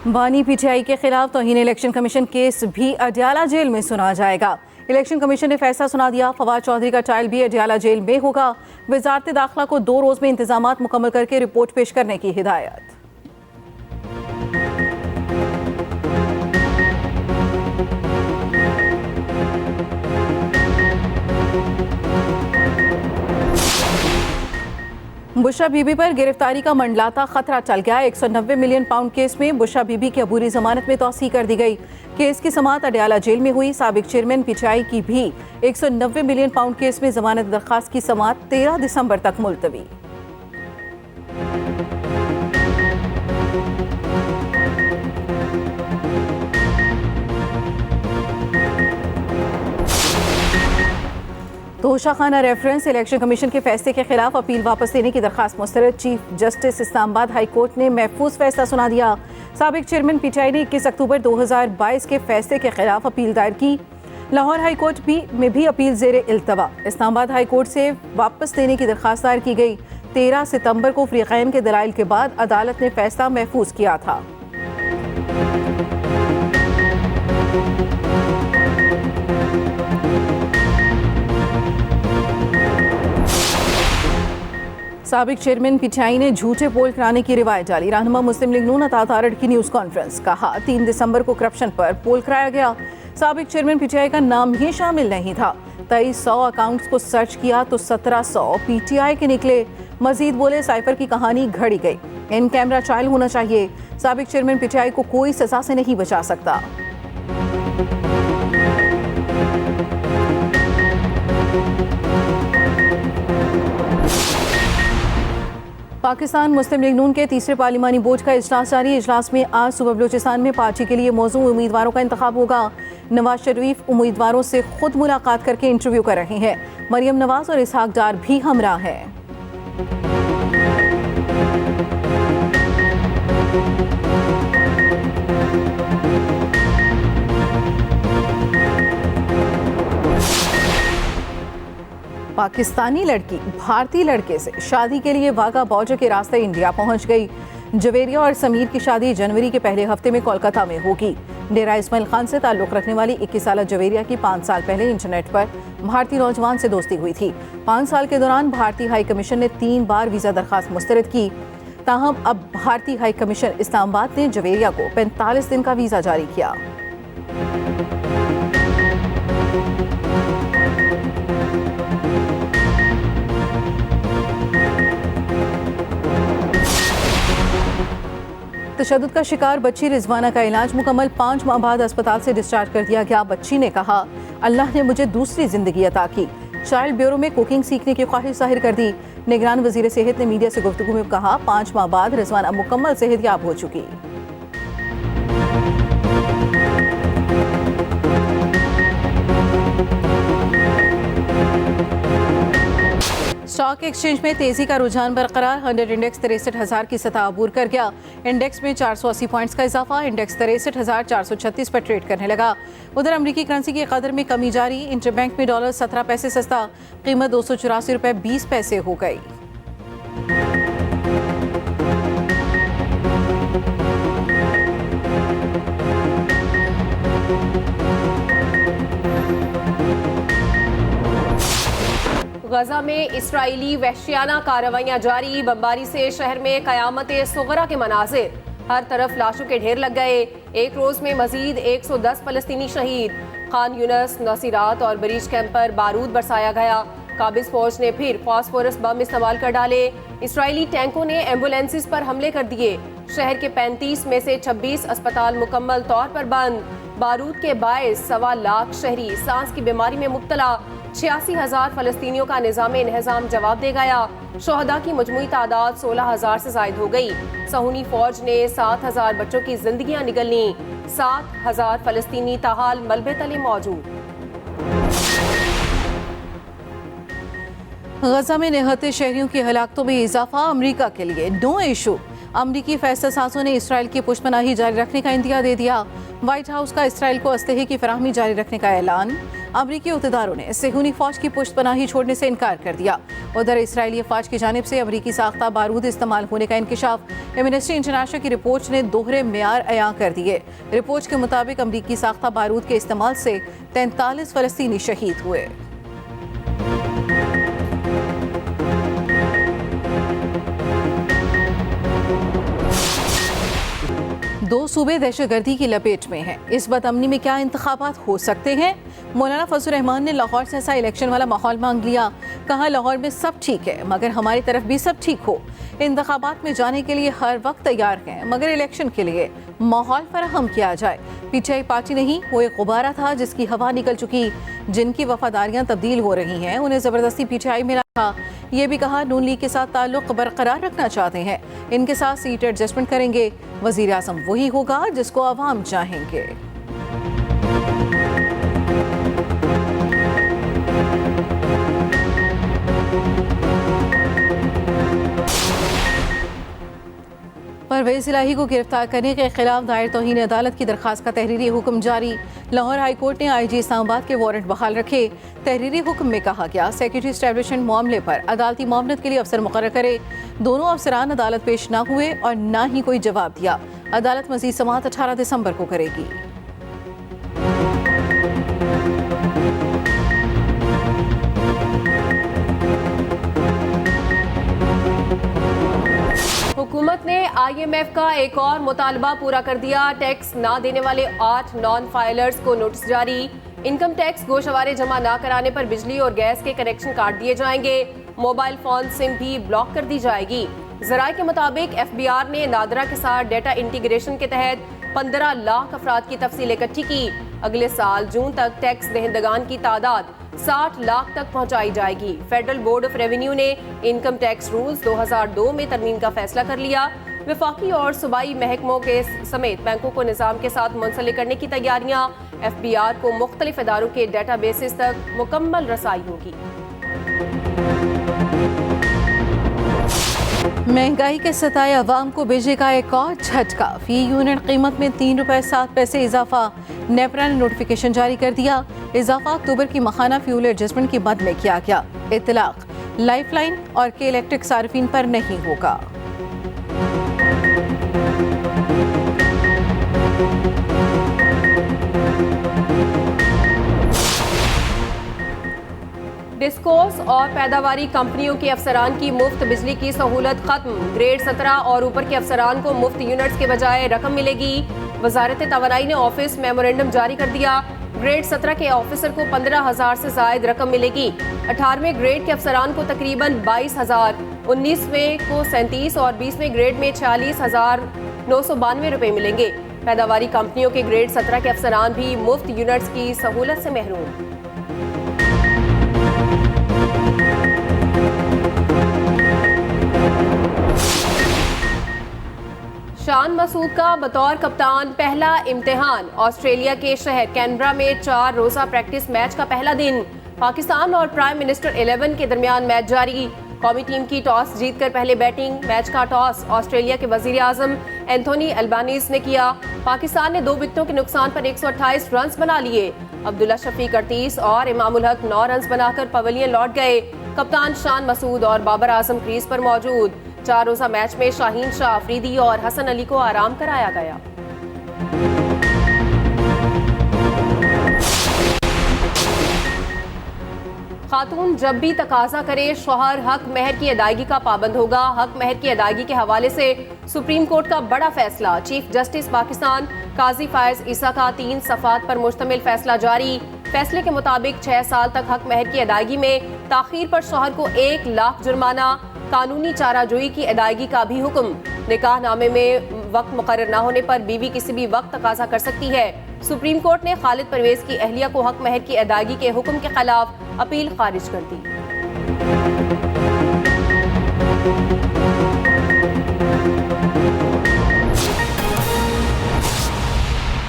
बानी पीटीआई के खिलाफ तौहीन इलेक्शन कमीशन केस भी अडयाला जेल में सुना जाएगा। इलेक्शन कमीशन ने फैसला सुना दिया। फवाद चौधरी का ट्रायल भी अडयाला जेल में होगा। वजारत दाखिला को 2 रोज में इंतजामात मुकम्मल करके रिपोर्ट पेश करने की हिदायत। बुशरा बीबी पर गिरफ्तारी का मंडलाता खतरा टल गया। 190 मिलियन पाउंड केस में बुशरा बीबी की अबूरी जमानत में तौसीह कर दी गई। केस की समाअत अडयाला जेल में हुई। साबिक चेयरमैन पीटीआई की भी 190 मिलियन पाउंड केस में जमानत दरखास्त की समाअत 13 दिसंबर तक मुलतवी। तोशा खाना रेफरेंस इलेक्शन कमीशन के फैसले के खिलाफ अपील वापस लेने की दरखास्त मुस्तरद। Chief justice Islamabad high court ने महफूज फैसला सुना दिया। साबिक चेयरमैन पीटीआई ने 21 अक्टूबर 2022 के फैसले के खिलाफ अपील दायर की। लाहौर हाई कोर्ट में भी अपील जेर इल्तवा। इस्लामाबाद हाई कोर्ट से वापस लेने की दरखास्त दायर की गई। 13 सितंबर को फरीकैन के दलाइल के बाद अदालत ने फैसला महफूज किया था। साबिक चेयरमैन पीटीआई ने झूठे पोल कराने की रिवायत डाली। रहनुमा मुस्लिम लीग नून अतात आरड़ की न्यूज़ कॉन्फ्रेंस। कहा 3 दिसंबर को करप्शन पर पोल कराया गया। साबिक चेयरमैन पीटीआई का नाम ही शामिल नहीं था। 2300 अकाउंट्स को सर्च किया तो 1700 पीटीआई के निकले। मजीद बोले साइफर की कहानी घड़ी गई। इन कैमरा ट्रायल होना चाहिए। साबिक चेयरमैन पीटीआई को कोई सजा से नहीं बचा सकता। पाकिस्तान मुस्लिम लीग नून के तीसरे पार्लिमानी बोर्ड का इजलास जारी। इजलास में आज सुबह बलूचिस्तान में पार्टी के लिए मौजूद उम्मीदवारों का इंतखाब होगा। नवाज शरीफ उम्मीदवारों से खुद मुलाकात करके इंटरव्यू कर रहे हैं। मरियम नवाज और इसहाक डार भी हमरा हैं। पाकिस्तानी लड़की भारतीय लड़के से शादी के लिए वाघा बॉर्डर के रास्ते इंडिया पहुंच गई। जवेरिया और समीर की शादी जनवरी के पहले हफ्ते में कोलकाता में होगी। डेरा इस्माइल खान से ताल्लुक़ रखने वाली 21 साल जवेरिया की 5 साल पहले इंटरनेट पर भारतीय नौजवान से दोस्ती हुई थी। 5 साल के दौरान भारतीय हाई कमीशन ने 3 बार वीज़ा दरखास्त मुस्तरद की। ताहम अब भारतीय हाई कमीशन इस्लामाबाद ने जवेरिया को 45 दिन का वीज़ा जारी किया। तशद्दुद का शिकार बच्ची रिजवाना का इलाज मुकम्मल। 5 माह बाद अस्पताल से डिस्चार्ज कर दिया गया। बच्ची ने कहा, अल्लाह ने मुझे दूसरी जिंदगी अता की। चाइल्ड ब्यूरो में कुकिंग सीखने की ख्वाहिश जाहिर कर दी। निगरान वजीर सेहत ने मीडिया से गुफ्तगू में कहा, 5 माह बाद रिजवाना मुकम्मल सेहतयाब हो चुकी। स्टॉक एक्सचेंज में तेजी का रुझान बरकरार। 100 इंडेक्स 63,000 की सतह अबूर कर गया। इंडेक्स में 480 पॉइंट्स का इजाफा। इंडेक्स 63,436 पर ट्रेड करने लगा। उधर अमरीकी करेंसी की कदर में कमी जारी। इंटरबैंक में डॉलर 17 पैसे सस्ता, कीमत 284 रुपये 20 पैसे हो गई। गजा में इस्राइली वहशियाना कार्रवाइयां जारी। बमबारी से शहर में कयामत सुगरा के मनाजिर। हर तरफ लाशों के ढेर लग गए। एक रोज में मजीद 110 फलस्तीनी शहीद। खान यूनस, नसीरात और बरीज कैंप पर बारूद बरसाया गया। काबिज फौज ने फिर फास्फोरस बम इस्तेमाल कर डाले। इसराइली टैंकों ने एम्बुलेंसेस पर हमले कर दिए। शहर के 35 में से 26 अस्पताल मुकम्मल तौर पर बंद। बारूद के बायस 1.25 लाख शहरी सांस की बीमारी में मुब्तला। 86,000 फलस्तीनियों का निज़ाम इंतजाम जवाब दे गया। शोहदा की मजमूई तादाद 16,000 से जायद हो गई। सहूनी फौज ने 7,000 बच्चों की जिंदगियां निगल ली। 7,000 फलस्तीनी ताहाल मलबे तले मौजूद। गजा में निहत्ते शहरियों की हलाकतों में इजाफा। अमरीका के लिए नो इशू। अमरीकी फैसला साजों ने इसराइल की पुष्पनाही जारी रखने का इंदिया दे दिया। व्हाइट हाउस का इसराइल को असलहे की फराहमी जारी रखने का ऐलान। अमरीकी उहदेदारों ने सेहूनी फौज की पुष्पनाही छोड़ने से इनकार कर दिया। उधर इसराइली अफवाज की जानिब से अमरीकी साख्ता बारूद इस्तेमाल होने का इंकशाफ एमनेस्टी इंटरनेशनल की रिपोर्ट ने दोहरे मेयार अयां कर दिए। रिपोर्ट के मुताबिक अमरीकी साख्ता बारूद के इस्तेमाल से 43 फलस्तीनी शहीद हुए। दो सूबे दहशतगर्दी की लपेट में हैं। इस बदअमनी में क्या इंतखाबात हो सकते हैं? मौलाना फजल रहमान ने लाहौर से ऐसा इलेक्शन वाला माहौल मांग लिया। कहा, लाहौर में सब ठीक है मगर हमारी तरफ भी सब ठीक हो। इंतखाबात में जाने के लिए हर वक्त तैयार हैं मगर इलेक्शन के लिए माहौल फराहम किया जाए। पीटीआई पार्टी नहीं, वो एक गुब्बारा था जिसकी हवा निकल चुकी। जिनकी वफादारियां तब्दील हो रही हैं उन्हें ज़बरदस्ती पीटीआई में रखा। ये भी कहा, नून लीग के साथ ताल्लुक बरकरार रखना चाहते हैं, इनके साथ सीट एडजस्टमेंट करेंगे। वज़ीर आज़म वही होगा जिसको अवाम चाहेंगे। परवेज़ इलाही को गिरफ्तार करने के खिलाफ दायर तौहीन अदालत की दरखास्त का तहरीरी हुक्म जारी। लाहौर हाई कोर्ट ने IG इस्लामाबाद के वारंट बहाल रखे। तहरीरी हुक्म में कहा गया, सेक्रेटरी एस्टेब्लिशमेंट मामले पर अदालती मामलत के लिए अफसर मुकर्रर करे। दोनों अफसरान अदालत पेश न हुए और न ही कोई जवाब दिया। अदालत मजीद समाअत 18 दिसंबर को करेगी। हुकूमत ने IMF का एक और मुतालबा पूरा कर दिया। टैक्स ना देने वाले 8 नॉन फाइलर्स को नोटिस जारी। इनकम टैक्स गोशवारे जमा ना कराने पर बिजली और गैस के कनेक्शन काट दिए जाएंगे। मोबाइल फोन सिम भी ब्लॉक कर दी जाएगी। जराये के मुताबिक FBR ने नादरा के साथ डेटा इंटीग्रेशन के तहत 15 लाख अफराद की तफसील इकट्ठी की। अगले साल जून तक टैक्स दहिंदगान की तादाद 60 लाख तक पहुंचाई जाएगी। फेडरल बोर्ड ऑफ रेवेन्यू ने इनकम टैक्स रूल्स 2002 में तरमीम का फैसला कर लिया। वफाकी और सूबाई महकमों के समेत बैंकों को निज़ाम के साथ मुंसलिक करने की तैयारियां। FBR को मुख्तलिफ इदारों के डेटा बेसिस तक मुकम्मल रसाई होगी। महंगाई के सताए अवाम को बिजली का एक और झटका। फी यूनिट कीमत में 3 रुपए 7 पैसे इजाफा। नेपरा ने नोटिफिकेशन जारी कर दिया। इजाफा अक्टूबर की मखाना फ्यूल एडजस्टमेंट की मद में किया गया। इतलाक लाइफलाइन और के इलेक्ट्रिक सार्फिन पर नहीं होगा। डिस्कोस और पैदावारी कंपनियों के अफसरान की मुफ्त बिजली की सहूलत खत्म। ग्रेड 17 और ऊपर के अफसरान को मुफ्त यूनिट्स के बजाय रकम मिलेगी। वजारत तवानाई ने ऑफिस मेमोरेंडम जारी कर दिया। ग्रेड 17 के ऑफिसर को 15,000 से जायद रकम मिलेगी। 18वें ग्रेड के अफसरान को तकरीबन 22,000, 19वें को 37 और 20वें ग्रेड में 46,992 रुपए मिलेंगे। पैदावारी कंपनियों के ग्रेड 17 के अफसरान भी मुफ्त यूनिट्स की सहूलत से महरूम। शान मसूद का बतौर कप्तान पहला इम्तिहान। ऑस्ट्रेलिया के शहर कैनबरा में 4 रोजा प्रैक्टिस मैच का पहला दिन। पाकिस्तान और प्राइम मिनिस्टर 11 के दरमियान मैच जारी। कौमी टीम की टॉस जीतकर पहले बैटिंग। मैच का टॉस ऑस्ट्रेलिया के वजीर आजम एंथोनी अल्बानीज ने किया। पाकिस्तान ने 2 विकेटों के नुकसान पर 128 रन बना लिए। अब्दुल्ला शफीक 38 और इमामुल हक 9 रन बनाकर पवेलियन लौट गए। कप्तान शान मसूद और बाबर आजम क्रीज पर मौजूद। 4 रोजा मैच में शाहीन शाह अफरीदी और हसन अली को आराम कराया गया। खातून जब भी तकाजा करे शौहर हक महर की अदायगी का पाबंद होगा। हक महर की अदायगी के हवाले से सुप्रीम कोर्ट का बड़ा फैसला। चीफ जस्टिस पाकिस्तान काजी फायज ईसा का 3 सफ़ात पर मुश्तमिल फैसला जारी। फैसले के मुताबिक 6 साल तक हक महर की अदायगी में ताखीर पर शौहर को 1 लाख जुर्माना। कानूनी चाराजोई की अदायगी का भी हुक्म। निकाह नामे में वक्त मुकर्रर न होने पर बीवी किसी भी वक्त तकाजा कर सकती है। सुप्रीम कोर्ट ने खालिद परवेज की अहलिया को हक महर की अदायगी के हुक्म के खिलाफ अपील खारिज कर दी।